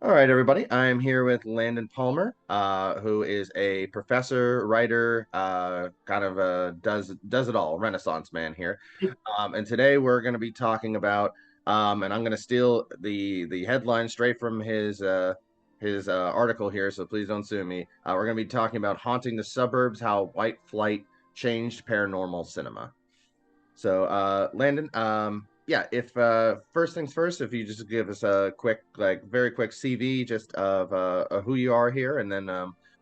All right, everybody. I'm here with Landon Palmer, who is a professor, writer, kind of does it all, Renaissance man here. And today we're going to be talking about, and I'm going to steal the headline straight from his article here, so please don't sue me. We're going to be talking about haunting the suburbs, how white flight changed paranormal cinema. So, Landon, yeah, if first things first, if you just give us a quick, like, very quick CV just of who you are here, and then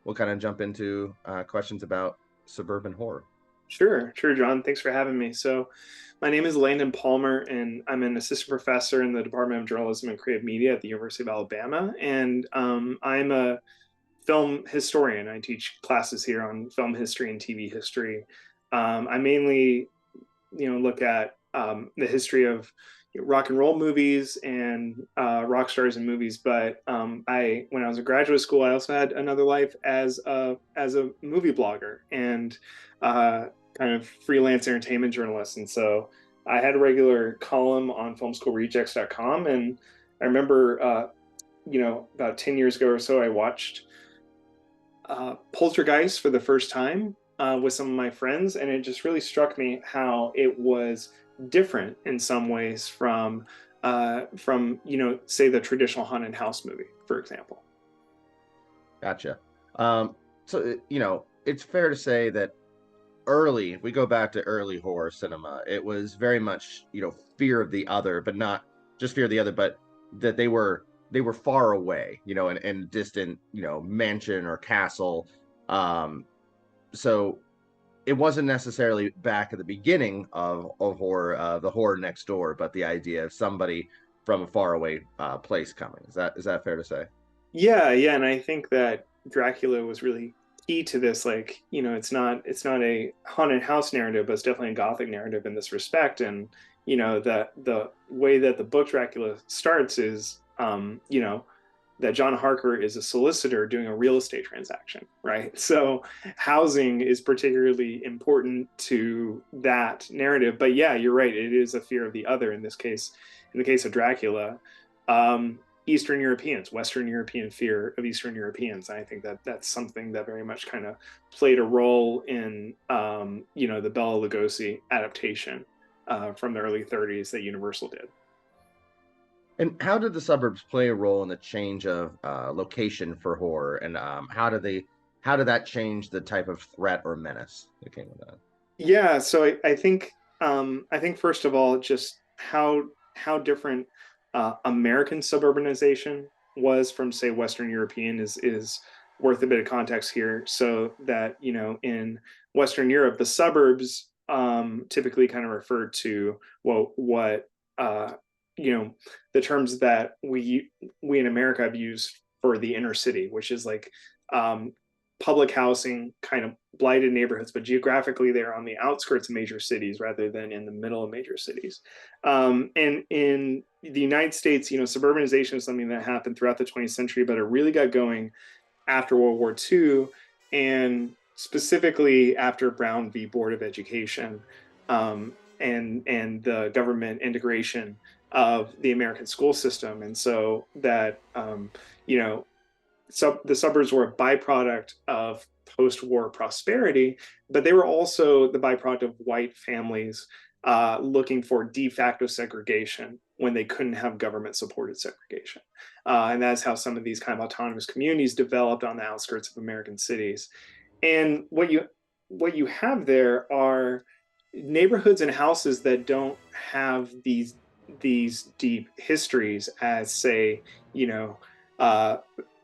we'll kind of jump into questions about suburban horror. Sure, John. Thanks for having me. So, my name is Landon Palmer, and I'm an assistant professor in the Department of Journalism and Creative Media at the University of Alabama. And I'm a film historian. I teach classes here on film history and TV history. I mainly, look at the history of rock and roll movies and rock stars in movies. But when I was in graduate school, I also had another life as a movie blogger and kind of freelance entertainment journalist. And so I had a regular column on filmschoolrejects.com. And I remember, about 10 years ago or so, I watched Poltergeist for the first time with some of my friends, and it just really struck me how it was different in some ways from say the traditional haunted house movie, for example. Gotcha. So, it's fair to say that if we go back to early horror cinema, it was very much, fear of the other, but not just fear of the other, but that they were far away, in distant, mansion or castle. Um, so it wasn't necessarily back at the beginning of horror, the horror next door, but the idea of somebody from a faraway place coming. Is that fair to say? Yeah, and I think that Dracula was really key to this. Like, it's not a haunted house narrative, but it's definitely a gothic narrative in this respect. And that the way that the book Dracula starts is, that John Harker is a solicitor doing a real estate transaction, right? So housing is particularly important to that narrative. But yeah, you're right. It is a fear of the other in this case. In the case of Dracula, Eastern Europeans, Western European fear of Eastern Europeans. And I think that that's something that very much kind of played a role in, the Bela Lugosi adaptation from the early 30s that Universal did. And how did the suburbs play a role in the change of location for horror? And how did that change the type of threat or menace that came with that? Yeah, so I think first of all, just how different American suburbanization was from, say, Western European is worth a bit of context here. So that in Western Europe, the suburbs typically kind of referred to, well, what the terms that we in America have used for the inner city, which is like um, public housing, kind of blighted neighborhoods, but geographically they're on the outskirts of major cities rather than in the middle of major cities. And in the United States, suburbanization is something that happened throughout the 20th century, but it really got going after World War II, and specifically after Brown v. Board of Education, and the government integration of the American school system. And so that you know the suburbs were a byproduct of post-war prosperity, but they were also the byproduct of white families looking for de facto segregation when they couldn't have government-supported segregation. And that's how some of these kind of autonomous communities developed on the outskirts of American cities. And what you have there are neighborhoods and houses that don't have these deep histories as, say, uh,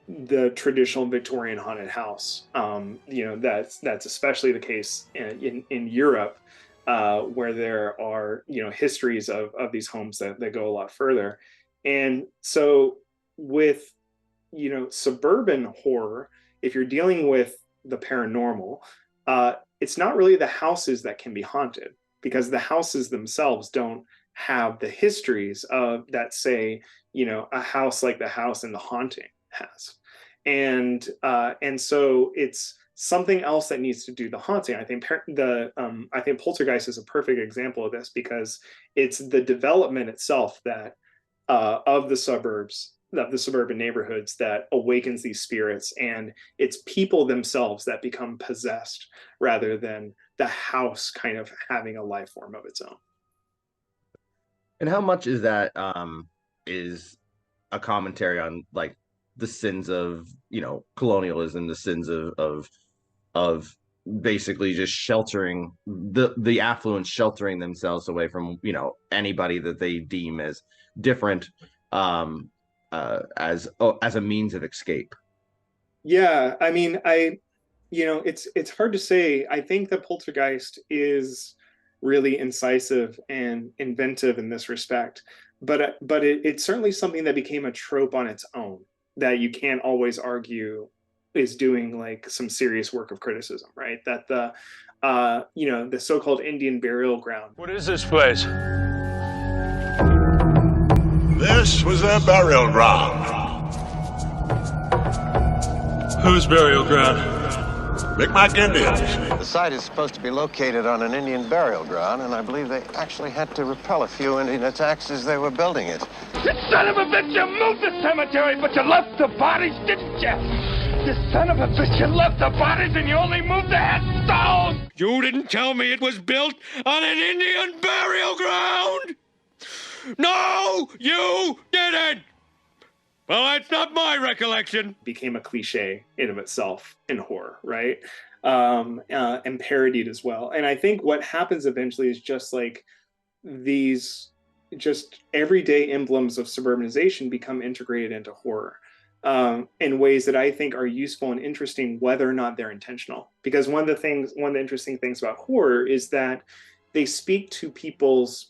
the traditional Victorian haunted house. That's especially the case in Europe, where there are histories of these homes that go a lot further. And so with suburban horror, if you're dealing with the paranormal, it's not really the houses that can be haunted, because the houses themselves don't have the histories of that, say, a house like the house in The Haunting has. And so it's something else that needs to do the haunting. I think Poltergeist is a perfect example of this, because it's the development itself that of the suburbs of the suburban neighborhoods that awakens these spirits, and it's people themselves that become possessed rather than the house kind of having a life form of its own. And how much is that is a commentary on like the sins of, colonialism, the sins of basically just sheltering the affluent, sheltering themselves away from, anybody that they deem as different, as a means of escape. Yeah, I mean, it's hard to say. I think that Poltergeist is really incisive and inventive in this respect, but it's certainly something that became a trope on its own that you can't always argue is doing like some serious work of criticism, right? That the so-called Indian burial ground. What is this place? This was their burial ground. Whose burial ground? Micmac Indians. The site is supposed to be located on an Indian burial ground, and I believe they actually had to repel a few Indian attacks as they were building it. You son of a bitch, you moved the cemetery, but you left the bodies, didn't you? You son of a bitch, you left the bodies and you only moved the headstones! You didn't tell me it was built on an Indian burial ground! No, you didn't! Well, that's not my recollection. Became a cliche in of itself in horror, right? And parodied as well. And I think what happens eventually is just like these just everyday emblems of suburbanization become integrated into horror in ways that I think are useful and interesting, whether or not they're intentional. Because one of the interesting things about horror is that they speak to people's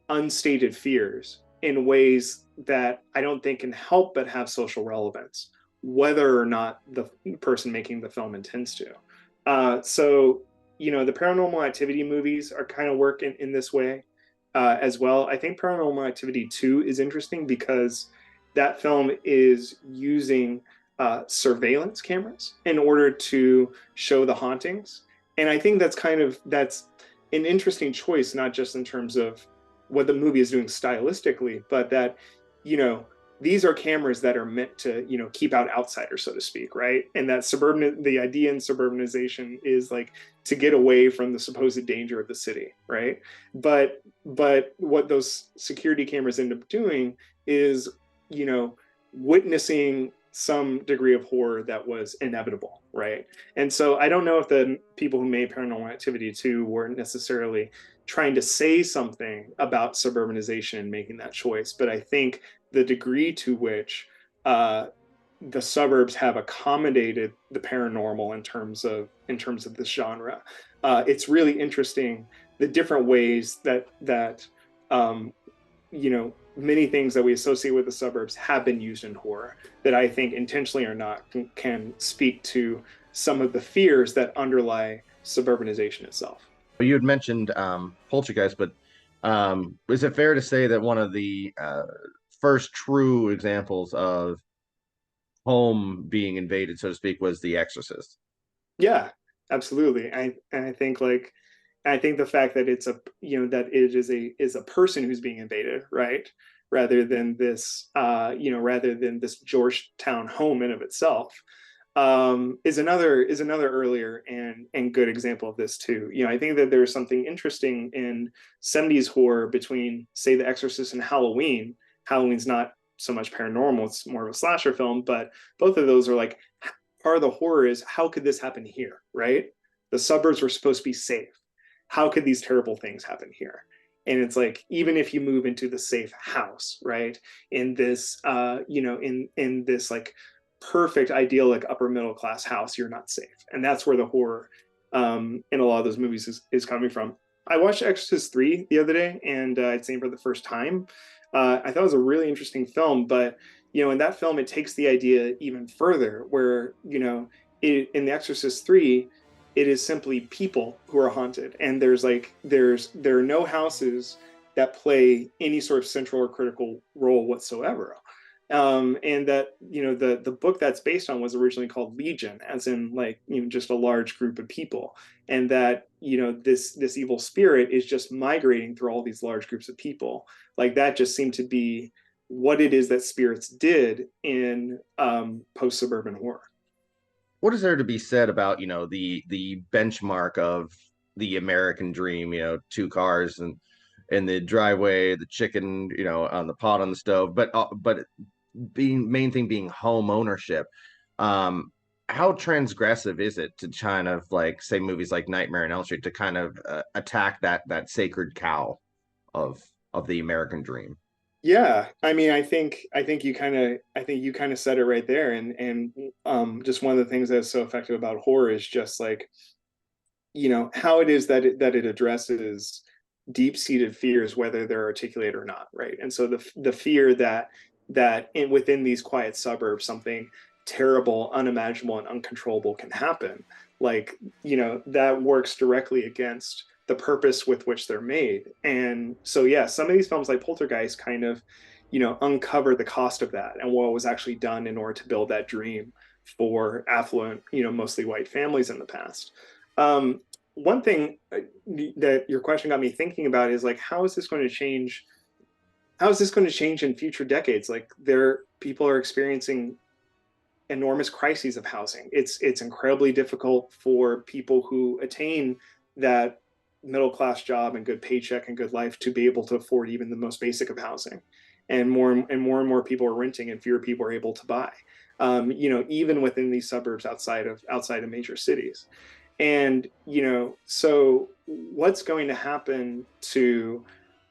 unstated fears in ways that I don't think can help but have social relevance, whether or not the person making the film intends to. So, the Paranormal Activity movies are kind of work in this way as well. I think Paranormal Activity 2 is interesting because that film is using surveillance cameras in order to show the hauntings. And I think that's an interesting choice, not just in terms of what the movie is doing stylistically, but that, these are cameras that are meant to, keep out outsiders, so to speak, right? And that the idea in suburbanization is like to get away from the supposed danger of the city, right? But what those security cameras end up doing is, witnessing some degree of horror that was inevitable, right? And so I don't know if the people who made Paranormal Activity 2 were necessarily trying to say something about suburbanization and making that choice, but I think the degree to which the suburbs have accommodated the paranormal in terms of this genre, it's really interesting the different ways that many things that we associate with the suburbs have been used in horror that I think intentionally or not can speak to some of the fears that underlie suburbanization itself. You had mentioned Poltergeist, but is it fair to say that one of the first true examples of home being invaded, so to speak, was The Exorcist? Yeah, absolutely. I think the fact that it's that it is a person who's being invaded, right? Rather than this Georgetown home in of itself, is another earlier and good example of this too. I think that there's something interesting in 70s horror between, say, The Exorcist and Halloween. Halloween's not so much paranormal, it's more of a slasher film, but both of those are like, part of the horror is, how could this happen here, right? The suburbs were supposed to be safe. How could these terrible things happen here? And it's like, even if you move into the safe house, right, in this in this like perfect idyllic upper middle class house, you're not safe. And that's where the horror in a lot of those movies is coming from. I watched Exorcist 3 the other day, and I'd seen it for the first time. I thought it was a really interesting film, but in that film it takes the idea even further, where in The Exorcist 3 it is simply people who are haunted, and there are no houses that play any sort of central or critical role whatsoever. And that the book that's based on was originally called Legion, as in just a large group of people, and that this evil spirit is just migrating through all these large groups of people. Like, that just seemed to be what it is that spirits did in post-suburban horror. What is there to be said about, the benchmark of the American dream, two cars and in the driveway, the chicken, on the pot on the stove, but being main thing being home ownership. How transgressive is it to kind of like say movies like Nightmare on Elm Street to kind of attack that sacred cow of the American dream? Yeah, I mean, I think you kind of said it right there, and just one of the things that's so effective about horror is just like, how it is that it addresses deep-seated fears, whether they're articulated or not, right? And so the fear that within these quiet suburbs something terrible, unimaginable, and uncontrollable can happen, like, that works directly against the purpose with which they're made. And so, yeah, some of these films like Poltergeist kind of, uncover the cost of that and what was actually done in order to build that dream for affluent, mostly white families in the past. One thing that your question got me thinking about is like, how is this going to change? How is this going to change in future decades? Like, people are experiencing enormous crises of housing. It's incredibly difficult for people who attain that middle class job and good paycheck and good life to be able to afford even the most basic of housing, and more people are renting, and fewer people are able to buy. Even within these suburbs outside of major cities. And so what's going to happen to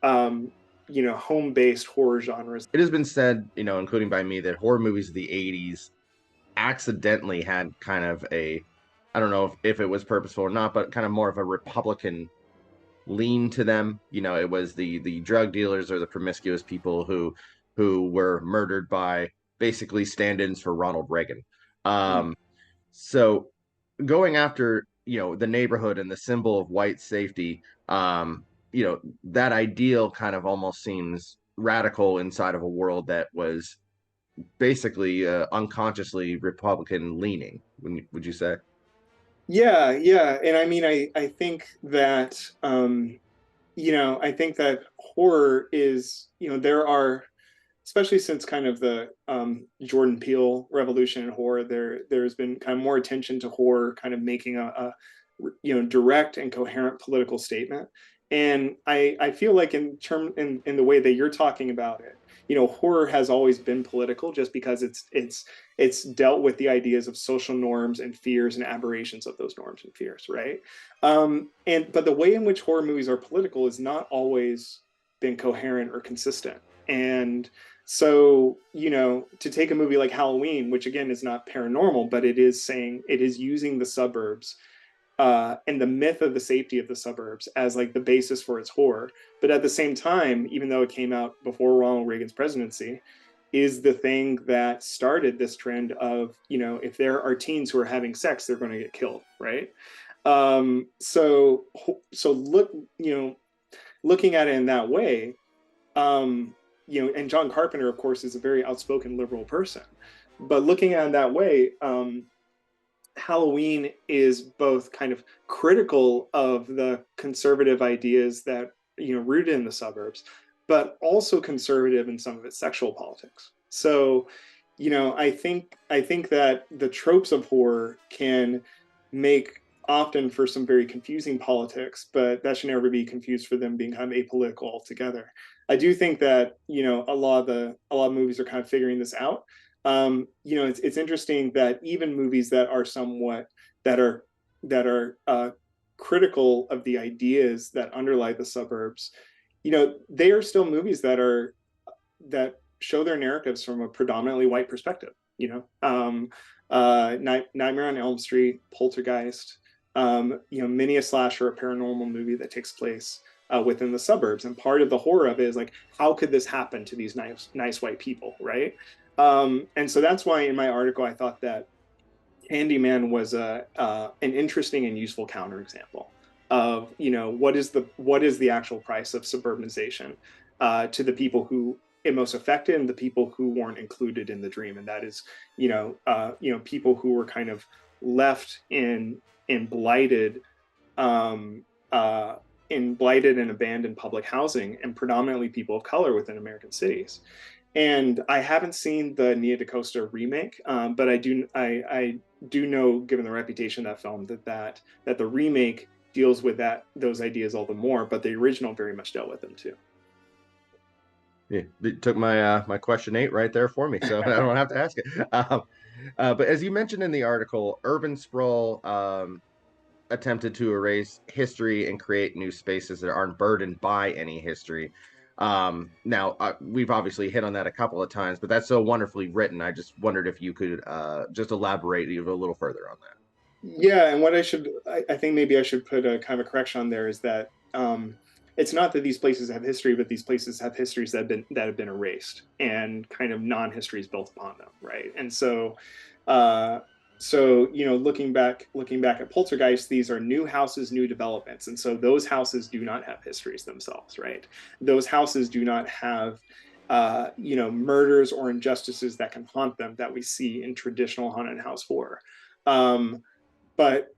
home-based horror genres? It has been said, including by me, that horror movies of the 80s accidentally had kind of I don't know if it was purposeful or not, but kind of more of a Republican lean to them. It was the drug dealers or the promiscuous people who were murdered by basically stand-ins for Ronald Reagan. So going after, the neighborhood and the symbol of white safety, that ideal kind of almost seems radical inside of a world that was basically unconsciously Republican leaning. Would you say? Yeah, and I mean, I think that I think that horror is, there are, especially since kind of the Jordan Peele revolution in horror, there's been kind of more attention to horror kind of making a direct and coherent political statement. And I feel like in the way that you're talking about it, horror has always been political, just because it's dealt with the ideas of social norms and fears and aberrations of those norms and fears, right? But the way in which horror movies are political is not always been coherent or consistent. And so, to take a movie like Halloween, which again is not paranormal, but it is using the suburbs and the myth of the safety of the suburbs as like the basis for its horror. But at the same time, even though it came out before Ronald Reagan's presidency, is the thing that started this trend of, if there are teens who are having sex, they're going to get killed, right? So look, looking at it in that way, and John Carpenter, of course, is a very outspoken liberal person, but looking at it that way, Halloween is both kind of critical of the conservative ideas that, rooted in the suburbs, but also conservative in some of its sexual politics. So, I think that the tropes of horror can make often for some very confusing politics, but that should never be confused for them being kind of apolitical altogether. I do think that, a lot of movies are kind of figuring this out. It's interesting that even movies that are critical of the ideas that underlie the suburbs, they are still movies that show their narratives from a predominantly white perspective. Nightmare on Elm Street, Poltergeist, many a slasher, a paranormal movie that takes place within the suburbs. And part of the horror of it is like, how could this happen to these nice white people, right? And so that's why in my article I thought that Candyman was an interesting and useful counterexample of, what is the actual price of suburbanization to the people who it most affected and the people who weren't included in the dream, and that is people who were kind of left in blighted and abandoned public housing, and predominantly people of color within American cities. And I haven't seen the Nia DaCosta remake, but I do know, given the reputation of that film, that the remake deals with those ideas all the more, but the original very much dealt with them too. Yeah, it took my my question 8 right there for me, so I don't have to ask it. But as you mentioned in the article, urban sprawl attempted to erase history and create new spaces that aren't burdened by any history. Now, we've obviously hit on that a couple of times, but that's so wonderfully written. I just wondered if you could just elaborate a little further on that. Yeah, and what I think maybe I should put a kind of a correction on there is that it's not that these places have history, but these places have histories that have been erased and kind of non-histories built upon them, right? And so, looking back at Poltergeist, these are new houses, new developments, and so those houses do not have histories themselves, right? Those houses do not have murders or injustices that can haunt them that we see in traditional haunted house horror. Um, but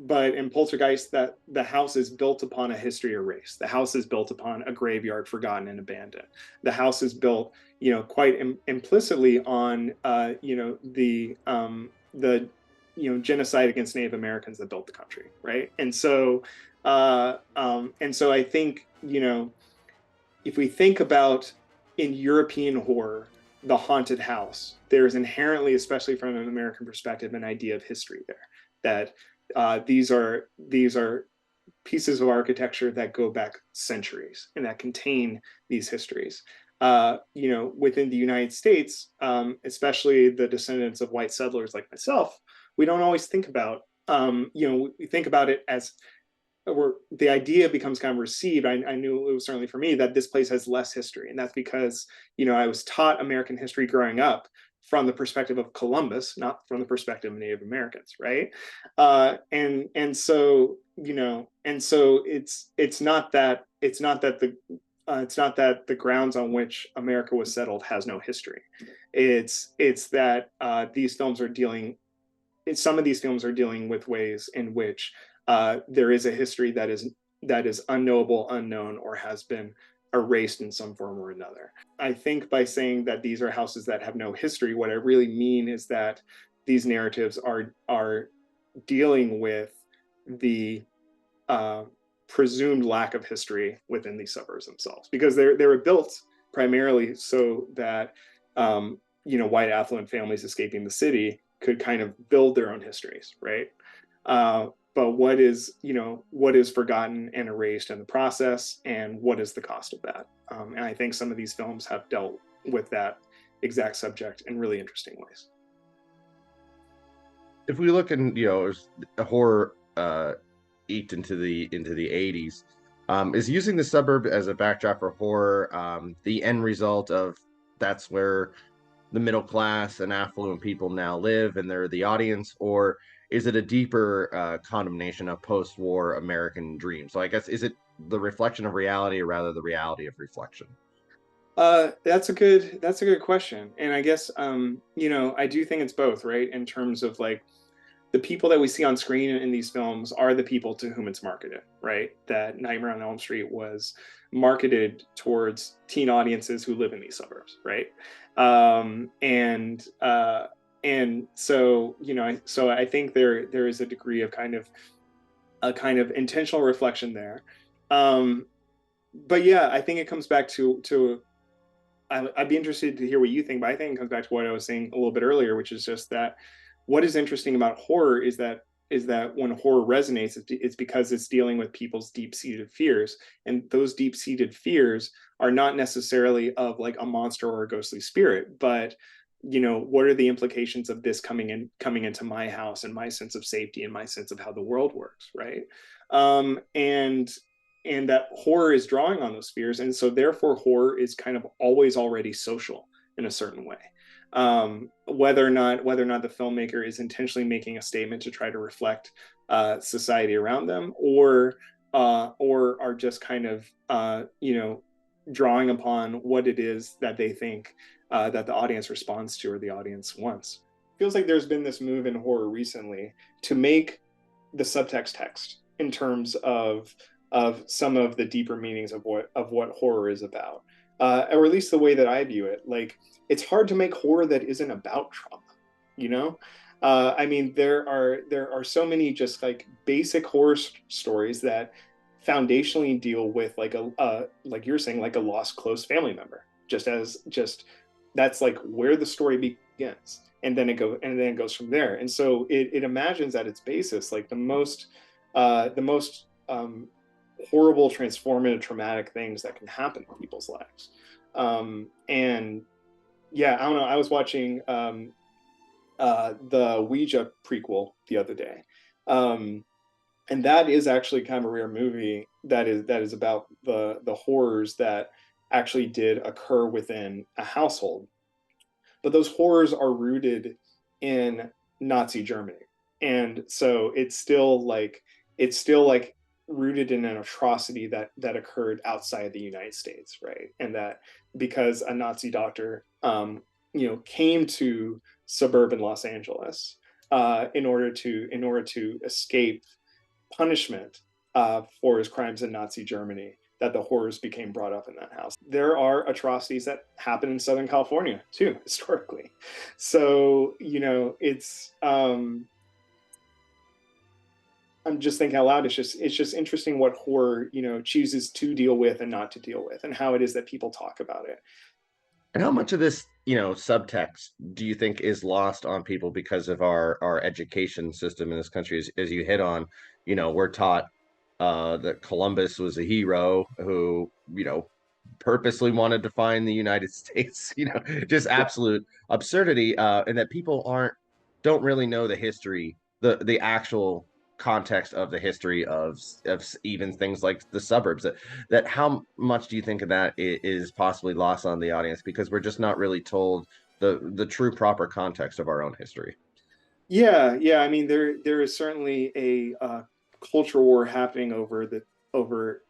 in Poltergeist, that the house is built upon a history of race. The house is built upon a graveyard forgotten and abandoned. The house is built, quite implicitly on, the genocide against Native Americans that built the country, right? And so I think, if we think about in European horror, the haunted house, there's inherently, especially from an American perspective, an idea of history there. That these are pieces of architecture that go back centuries and that contain these histories. Within the United States, especially the descendants of white settlers like myself, we don't always think about, we think about it as where the idea becomes kind of received. I knew it was certainly for me that this place has less history, and that's because I was taught American history growing up from the perspective of Columbus, not from the perspective of Native Americans, right? And so it's not that the grounds on which America was settled has no history. It's that these films are dealing. Some of these films are dealing with ways in which there is a history that is unknowable, unknown, or has been erased in some form or another. I think by saying that these are houses that have no history, what I really mean is that these narratives are dealing with the presumed lack of history within these suburbs themselves, because they were built primarily so that white affluent families escaping the city could kind of build their own histories, right? But what is forgotten and erased in the process, and what is the cost of that? And I think some of these films have dealt with that exact subject in really interesting ways. If we look in, horror eked into the 80s, is using the suburb as a backdrop for horror the end result of that's where the middle class and affluent people now live and they're the audience, or is it a deeper condemnation of post-war American dream? So I guess, is it the reflection of reality or rather the reality of reflection? That's a good question. And I guess, I do think it's both, right? In terms of like the people that we see on screen in these films are the people to whom it's marketed, right? That Nightmare on Elm Street was marketed towards teen audiences who live in these suburbs, right? And so, so I think there is a degree of kind of intentional reflection there. But yeah, I think it comes back to I'd be interested to hear what you think, but I think it comes back to what I was saying a little bit earlier, which is just that what is interesting about horror is that when horror resonates, it's because it's dealing with people's deep-seated fears, and those deep-seated fears are not necessarily of like a monster or a ghostly spirit, but what are the implications of this coming into my house and my sense of safety and my sense of how the world works, right? And that horror is drawing on those fears, and so therefore horror is kind of always already social in a certain way. Whether or not the filmmaker is intentionally making a statement to try to reflect society around them, or are just kind of drawing upon what it is that they think that the audience responds to or the audience wants. Feels like there's been this move in horror recently to make the subtext text in terms of some of the deeper meanings of what horror is about. or at least the way that I view it. Like, it's hard to make horror that isn't about trauma, you know. I mean, there are so many just like basic horror stories that foundationally deal with like like you're saying, like a lost close family member, just that's like where the story begins, and then it goes from there. And so it imagines at its basis like the most horrible, transformative, traumatic things that can happen in people's lives. And yeah, I don't know. I was watching the Ouija prequel the other day, and that is actually kind of a rare movie that is about the horrors that actually did occur within a household. But those horrors are rooted in Nazi Germany, and so it's still like rooted in an atrocity that occurred outside the United States, right? And that because a Nazi doctor, came to suburban Los Angeles in order to escape punishment for his crimes in Nazi Germany, that the horrors became brought up in that house. There are atrocities that happen in Southern California too, historically. So, I'm just thinking out loud. It's just interesting what horror, chooses to deal with and not to deal with, and how it is that people talk about it. And how much of this, subtext do you think is lost on people because of our education system in this country? As you hit on, we're taught that Columbus was a hero who, purposely wanted to find the United States, just Yeah. absolute absurdity, and that people don't really know the history, the actual context of the history of even things like the suburbs. That how much do you think of that is possibly lost on the audience because we're just not really told the true proper context of our own history? Yeah. I mean, there is certainly a culture war happening over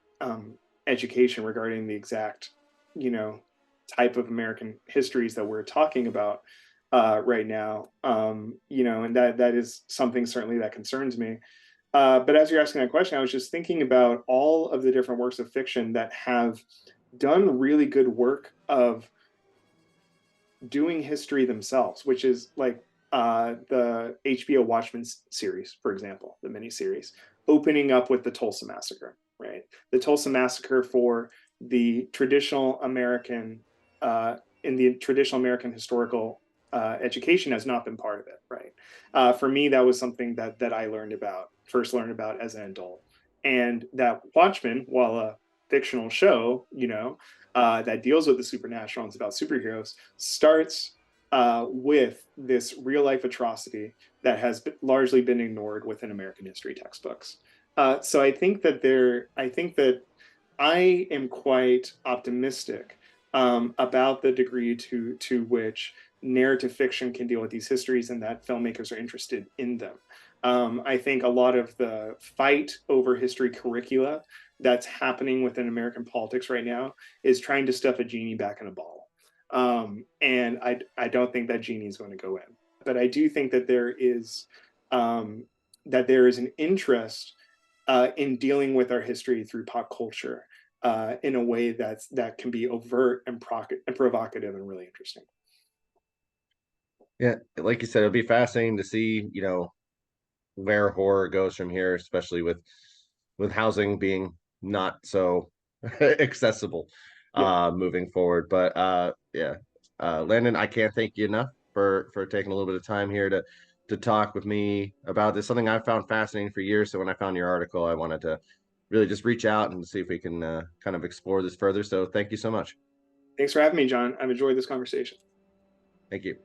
education regarding the exact, you know, type of American histories that we're talking about right now. And that is something certainly that concerns me. But as you're asking that question, I was just thinking about all of the different works of fiction that have done really good work of doing history themselves, which is like the HBO Watchmen series, for example, the miniseries, opening up with the Tulsa Massacre, right? The Tulsa Massacre for the traditional American, in the traditional American historical education has not been part of it, right? For me, that was something that I first learned about as an adult. And that Watchmen, while a fictional show, that deals with the supernatural and it's about superheroes, starts with this real life atrocity that has largely been ignored within American history textbooks. So I think that I am quite optimistic about the degree to which narrative fiction can deal with these histories and that filmmakers are interested in them. I think a lot of the fight over history curricula that's happening within American politics right now is trying to stuff a genie back in a bottle. And I don't think that genie is going to go in. But I do think that there is an interest in dealing with our history through pop culture in a way that can be overt and provocative and really interesting. Yeah, like you said, it'll be fascinating to see, where horror goes from here, especially with housing being not so accessible Yeah. moving forward. But yeah, Landon, I can't thank you enough for taking a little bit of time here to talk with me about this, something I found fascinating for years. So when I found your article, I wanted to really just reach out and see if we can kind of explore this further. So thank you so much. Thanks for having me, John. I've enjoyed this conversation. Thank you.